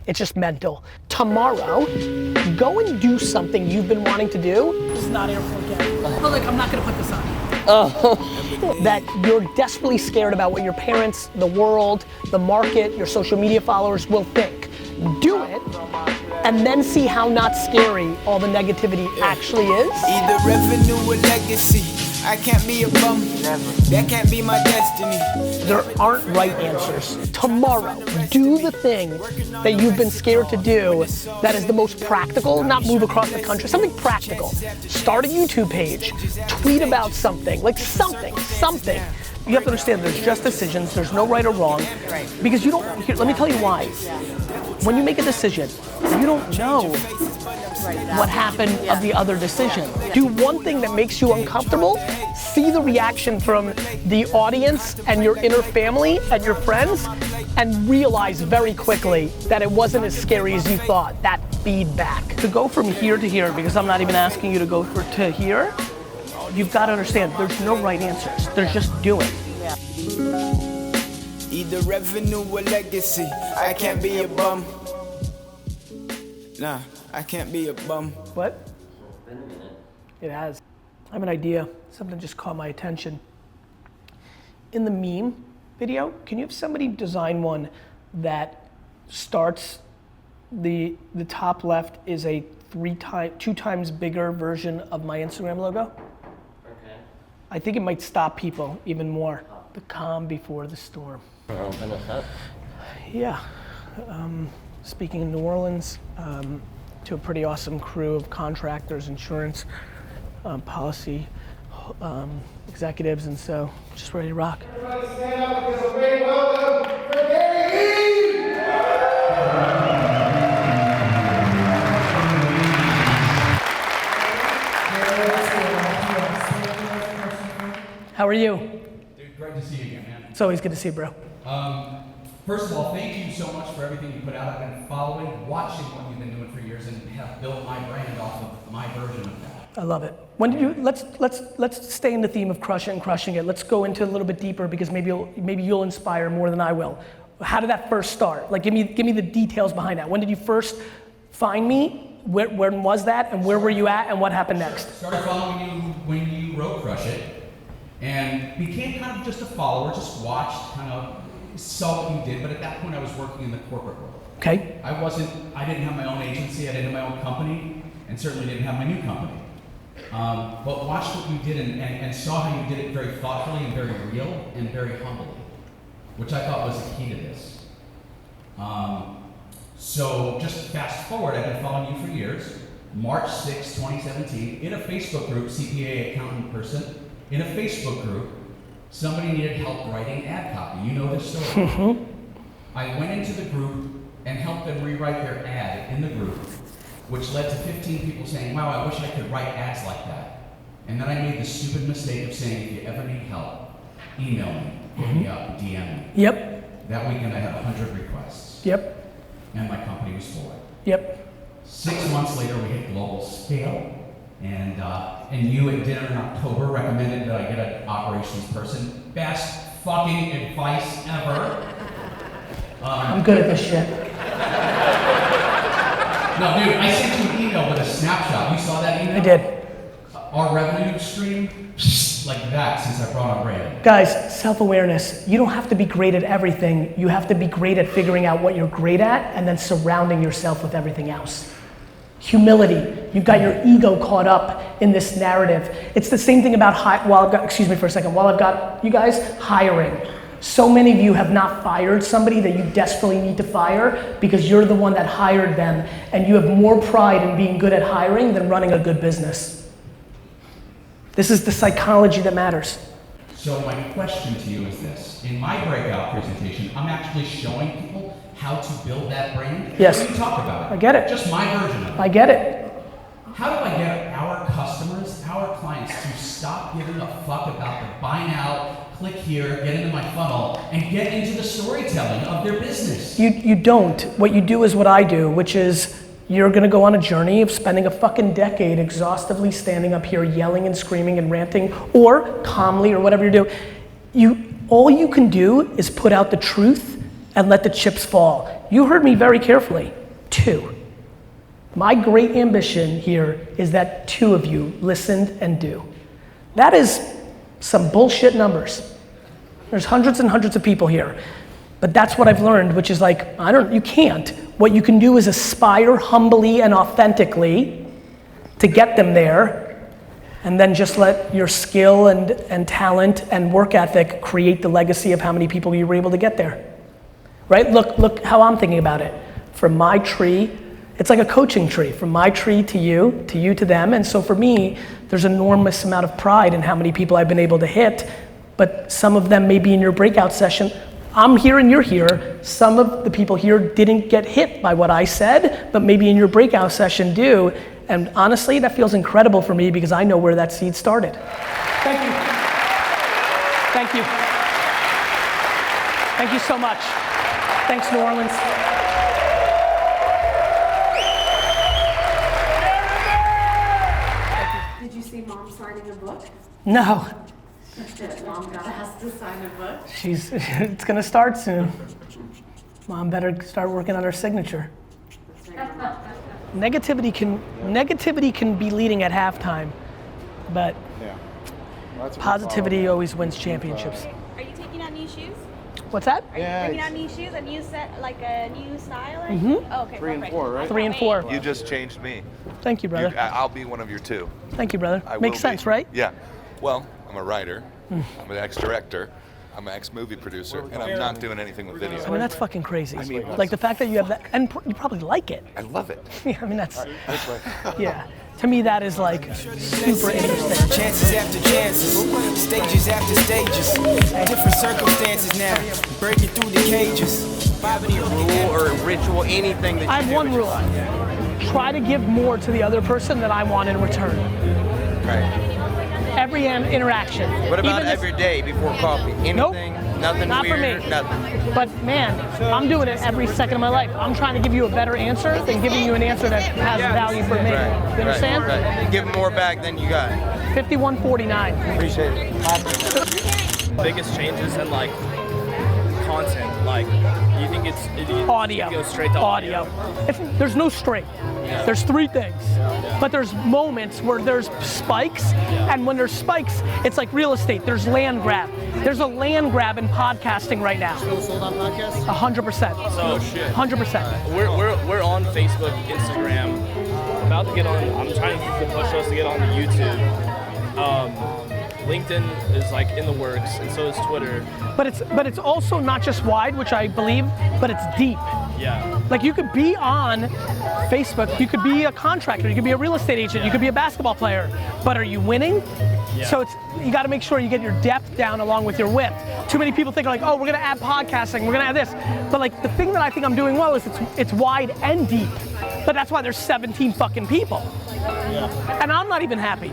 It's just mental. Tomorrow, go and do something you've been wanting to do. This is not airport again. Oh, look, I'm not gonna put this on. That you're desperately scared about what your parents, the world, the market, your social media followers will think. Do it, and then see how not scary all the negativity actually is. Either revenue or legacy. I can't be a bum. That can't be my destiny. There aren't right answers. Tomorrow, do the thing that you've been scared to do that is the most practical, not move across the country, something practical. Start a YouTube page, tweet about something, like something. You have to understand there's just decisions, there's no right or wrong, because you don't, here, let me tell you why. When you make a decision, you don't know what happened of the other decision. Do one thing that makes you uncomfortable, see the reaction from the audience and your inner family and your friends, and realize very quickly that it wasn't as scary as you thought, that feedback. To go from here to here, because I'm not even asking you to go to here, you've got to understand there's no right answers, there's just do it. Either revenue or legacy. I can't be a bum. Nah, I can't be a bum. What? It has. I have an idea. Something just caught my attention. In the meme video, can you have somebody design one that starts, the top left is a 2 times bigger version of my Instagram logo? Okay. I think it might stop people even more. The calm before the storm. Yeah. Speaking in New Orleans, to a pretty awesome crew of contractors, insurance, policy, executives, and so just ready to rock. Everybody stand up and give a great welcome for Garyvee! How are you? Dude, great to see you again, man. It's always good to see you, bro. First of all, thank you so much for everything you put out. I've been following, watching what you've been doing for years, and have built my brand off of my version of that. I love it. When did you? Let's stay in the theme of crushing it. Let's go into a little bit deeper because maybe you'll inspire more than I will. How did that first start? Like, give me the details behind that. When did you first find me? When was that? And where were you at? And what happened next? Started following you when you wrote Crush It, and became kind of just a follower. Just watched, kind of saw what you did. But at that point, I was working in the corporate world. Okay. I didn't have my own agency. I didn't have my own company, and certainly didn't have my new company. But watched what you did and saw how you did it very thoughtfully and very real and very humbly, which I thought was the key to this. So just fast forward, I've been following you for years. March 6, 2017, in a Facebook group, CPA accountant person, in a Facebook group, somebody needed help writing ad copy. You know this story. I went into the group and helped them rewrite their ad in the group, which led to 15 people saying, wow, I wish I could write ads like that. And then I made the stupid mistake of saying, if you ever need help, email me, hit me up, DM me. Yep. That weekend I had 100 requests. Yep. And my company was for it. Yep. 6 months later, we hit global scale. And you at dinner in October recommended that I get an operations person. Best fucking advice ever. I'm good at this shit. No, dude, I sent you an email with a snapshot. You saw that email? I did. Our revenue stream, like that since I brought on Brandon. Guys, self-awareness. You don't have to be great at everything. You have to be great at figuring out what you're great at and then surrounding yourself with everything else. Humility. You've got your ego caught up in this narrative. It's the same thing about excuse me for a second, while I've got you guys hiring. So many of you have not fired somebody that you desperately need to fire because you're the one that hired them and you have more pride in being good at hiring than running a good business. This is the psychology that matters. So my question to you is this. In my breakout presentation, I'm actually showing people how to build that brand. Yes. What do you talk about it? I get it. Just my version of it. I get it. How do I get our customers, our clients to stop giving a fuck about the buy now, click here, get into my funnel, and get into the storytelling of their business? You don't. What you do is what I do, which is you're gonna go on a journey of spending a fucking decade exhaustively standing up here yelling and screaming and ranting, or calmly, or whatever you're doing. All you can do is put out the truth and let the chips fall. You heard me very carefully. 2. My great ambition here is that 2 of you listened and do. That is some bullshit numbers. There's hundreds and hundreds of people here. But that's what I've learned, which is like, you can't. What you can do is aspire humbly and authentically to get them there, and then just let your skill and talent and work ethic create the legacy of how many people you were able to get there. Right? Look how I'm thinking about it. From my tree, it's like a coaching tree. From my tree to you to them. And so for me, there's an enormous amount of pride in how many people I've been able to hit, but some of them may be in your breakout session. I'm here and you're here. Some of the people here didn't get hit by what I said, but maybe in your breakout session do. And honestly, that feels incredible for me because I know where that seed started. Thank you. Thank you. Thank you so much. Thanks, New Orleans. Did you see Mom signing a book? No. Mom got asked to sign a book. It's gonna start soon. Mom better start working on her signature. Negativity can be leading at halftime, but positivity always wins championships. Are you taking out new shoes? What's that? Are you bringing out new shoes, a new set, like a new style? Or anything? Oh, okay, 3 and perfect. 4, right? 3 and 4. You just changed me. Thank you, brother. I'll be one of your 2. Thank you, brother. I Makes will be. sense, right? Yeah. Well, I'm a writer. I'm an ex-director. I'm an ex-movie producer, and I'm not doing anything with video. I mean, that's fucking crazy. Like the fact that you have that, and you probably like it. I love it. Yeah, I mean, that's yeah. To me, that is like super interesting. Chances after chances, stages after stages, different circumstances now, breaking through the cages. Rule or ritual, anything that you I have do one with your rule. life. Try to give more to the other person than I want in return. Right. Every interaction. What about Even if- every day before coffee? Anything? Nope. Nothing Not for weird? me. Nothing. But man, I'm doing it every second of my life. I'm trying to give you a better answer than giving you an answer that has value for me. Right. You understand? Right. Right. Give more back than you got. 51-49. Appreciate it. Biggest changes in like content, like you think it Audio. goes straight to audio. There's no straight. There's 3 things. But there's moments where there's spikes, and when there's spikes, it's like real estate. There's land grab. There's a land grab in podcasting right now. Still sold on podcasts? 100%. So shit. 100%. We're on Facebook, Instagram. About to get on. I'm trying to push us to get on YouTube. LinkedIn is like in the works, and so is Twitter. But it's also not just wide, which I believe, but it's deep. Yeah. Like you could be on Facebook, you could be a contractor, you could be a real estate agent, you could be a basketball player, but are you winning? Yeah. So you got to make sure you get your depth down along with your width. Too many people think like, oh, we're gonna add podcasting, we're gonna add this, but like the thing that I think I'm doing well is it's wide and deep. But that's why there's 17 fucking people. Yeah. And I'm not even happy.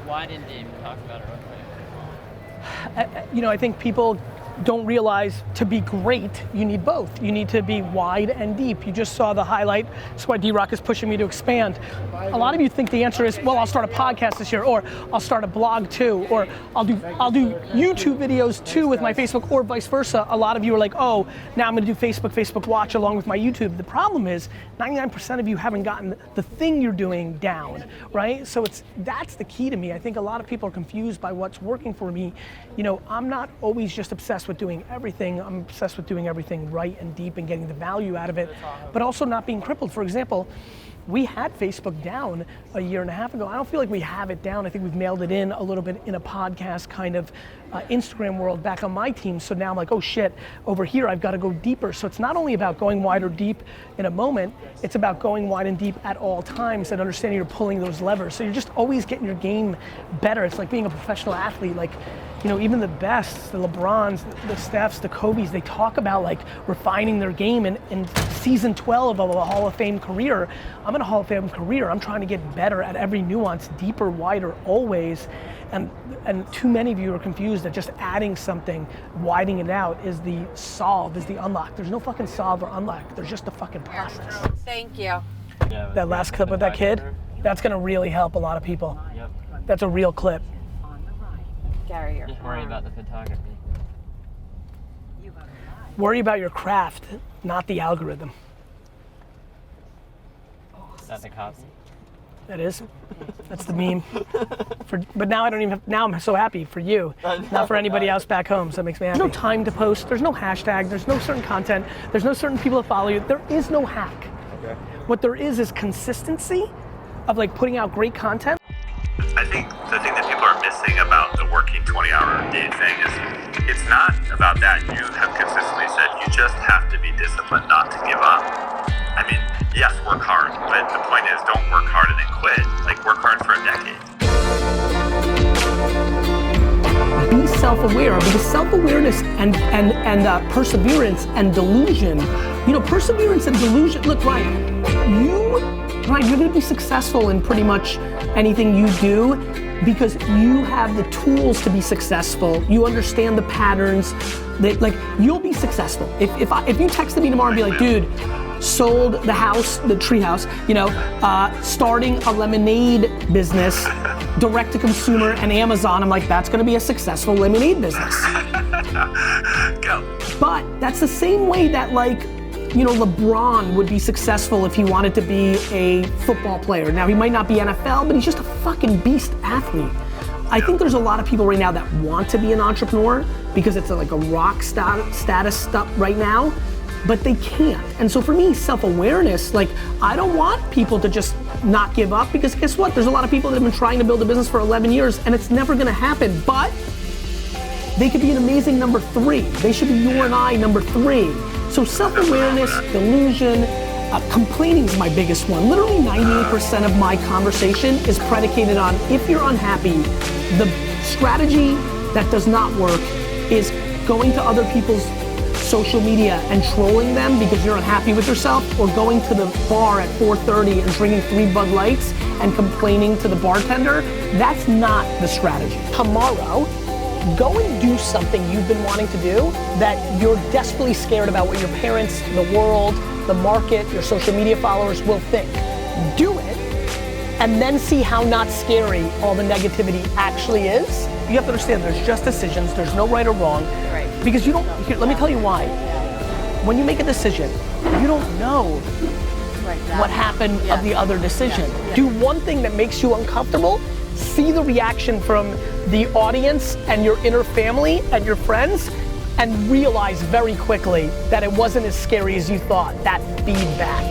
Wide and deep. Talk about it real quick. You know, I think people don't realize to be great, you need both. You need to be wide and deep. You just saw the highlight. That's why D-Rock is pushing me to expand. A lot of you think the answer is, well, I'll start a podcast this year, or I'll start a blog too, or I'll do YouTube videos too with my Facebook, or vice versa. A lot of you are like, oh, now I'm gonna do Facebook Watch along with my YouTube. The problem is 99% of you haven't gotten the thing you're doing down, right? So that's the key to me. I think a lot of people are confused by what's working for me. You know, I'm not always just obsessed with doing everything. I'm obsessed with doing everything right and deep and getting the value out of it, but also not being crippled. For example, we had Facebook down a year and a half ago. I don't feel like we have it down. I think we've mailed it in a little bit in a podcast kind of Instagram world back on my team. So now I'm like, oh shit, over here I've got to go deeper. So it's not only about going wide or deep in a moment, it's about going wide and deep at all times and understanding you're pulling those levers. So you're just always getting your game better. It's like being a professional athlete. Like, you know, even the best, the LeBrons, the Stephs, the Kobes, they talk about like refining their game in season 12 of a Hall of Fame career. I'm in a Hall of Fame career. I'm trying to get better at every nuance, deeper, wider, always. And too many of you are confused that just adding something, widening it out is the solve, is the unlock. There's no fucking solve or unlock. There's just a fucking process. Thank you. Yeah, That last clip with that kid, that's gonna really help a lot of people. Yep. That's a real clip. Gary, you're Just worry about the photography. Worry about your craft, not the algorithm. That's a copy. That is. That's the meme. But now I don't even have, now I'm so happy for you, not for anybody else back home, so it makes me happy. There's no time to post, there's no hashtag, there's no certain content, there's no certain people that follow you. There is no hack. Okay. What there is consistency of like putting out great content. I think the thing that people are missing about the working 20-hour day thing is it's not about that. You have consistently said you just have to be disciplined not to give up. I mean, yes, work hard, but the point is don't work hard and then quit. Like, work hard for a decade. Be self-aware, because self-awareness and perseverance and delusion, perseverance and delusion, look, Ryan, you're gonna be successful in pretty much anything you do because you have the tools to be successful. You understand the patterns, you'll be successful. If you texted me tomorrow and be like, dude, sold the house, the tree house, starting a lemonade business, direct to consumer and Amazon, I'm like, that's gonna be a successful lemonade business. Go. But that's the same way that LeBron would be successful if he wanted to be a football player. Now he might not be NFL, but he's just a fucking beast athlete. I think there's a lot of people right now that want to be an entrepreneur because it's like a rock status stuff right now, but they can't. And so for me, self-awareness, I don't want people to just not give up, because guess what? There's a lot of people that have been trying to build a business for 11 years and it's never gonna happen, but they could be an amazing number 3. They should be you and I number 3. So self-awareness, delusion, complaining is my biggest one. Literally 98% of my conversation is predicated on, if you're unhappy, the strategy that does not work is going to other people's social media and trolling them because you're unhappy with yourself, or going to the bar at 4:30 and drinking 3 Bud Lights and complaining to the bartender. That's not the strategy. Tomorrow, go and do something you've been wanting to do that you're desperately scared about what your parents, the world, the market, your social media followers will think. Do it, and then see how not scary all the negativity actually is. You have to understand there's just decisions, there's no right or wrong. Right. Because you don't, let me tell you why. When you make a decision, you don't know what happened of the other decision. Do one thing that makes you uncomfortable, see the reaction from the audience and your inner family and your friends, and realize very quickly that it wasn't as scary as you thought. That feedback.